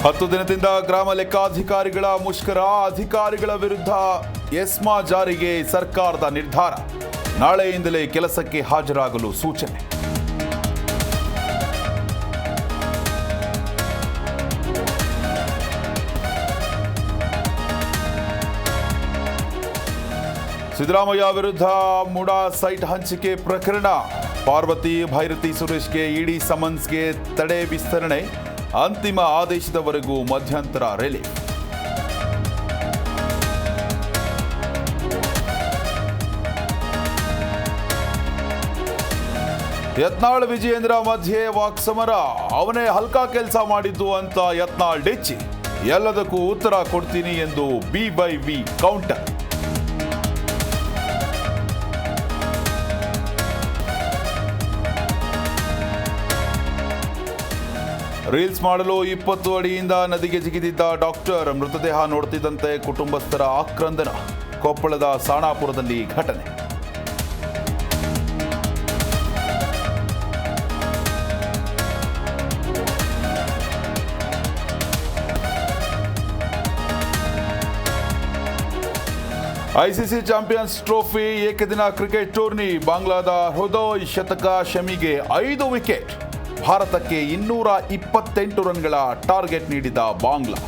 10 ದಿನದಿಂದ ಗ್ರಾಮ ಲೆಕ್ಕಾಧಿಕಾರಿಗಳ ಮುಷ್ಕರ, ಅಧಿಕಾರಿಗಳ ವಿರುದ್ಧ ಎಸ್ಮಾ ಜಾರಿಗೆ ಸರ್ಕಾರದ ನಿರ್ಧಾರ. ನಾಳೆಯಿಂದಲೇ ಕೆಲಸಕ್ಕೆ ಹಾಜರಾಗಲು ಸೂಚನೆ. ಸಿದ್ದರಾಮಯ್ಯ ವಿರುದ್ಧ ಮುಡಾ ಸೈಟ್ ಹಂಚಿಕೆ ಪ್ರಕರಣ, ಪಾರ್ವತಿ ಭೈರತಿ ಸುರೇಶ್ಗೆ ಇಡಿ ಸಮನ್ಸ್ಗೆ ತಡೆ ವಿಸ್ತರಣೆ, ಅಂತಿಮ ಆದೇಶದವರೆಗೂ ಮಧ್ಯಂತರ ರಿಲೀಫ್. ಯತ್ನಾಳ್ ವಿಜಯೇಂದ್ರ ಮಧ್ಯೆ ವಾಕ್ಸಮರ, ಅವನೇ ಹಲ್ಕಾ ಕೆಲಸ ಮಾಡಿದ್ದು ಅಂತ ಯತ್ನಾಳ್ ಡಿಚ್ಚಿ, ಎಲ್ಲದಕ್ಕೂ ಉತ್ತರ ಕೊಡ್ತೀನಿ ಎಂದು ಬಿ ಕೌಂಟರ್. ರೀಲ್ಸ್ ಮಾಡಲು 20 ಅಡಿಯಿಂದ ನದಿಗೆ ಜಿಗಿದಿದ್ದ ಡಾಕ್ಟರ್, ಮೃತದೇಹ ನೋಡುತ್ತಿದ್ದಂತೆ ಕುಟುಂಬಸ್ಥರ ಆಕ್ರಂದನ. ಕೊಪ್ಪಳದ ಸಾಣಾಪುರದಲ್ಲಿ ಘಟನೆ. ಐಸಿಸಿ ಚಾಂಪಿಯನ್ಸ್ ಟ್ರೋಫಿ ಏಕದಿನ ಕ್ರಿಕೆಟ್ ಟೂರ್ನಿ, ಬಾಂಗ್ಲಾದ ಹೃದಯ್ ಶತಕ, ಶಮಿಗೆ 5 ವಿಕೆಟ್. ಭಾರತಕ್ಕೆ 228 ರನ್ಗಳ ಟಾರ್ಗೆಟ್ ನೀಡಿದ ಬಾಂಗ್ಲಾ.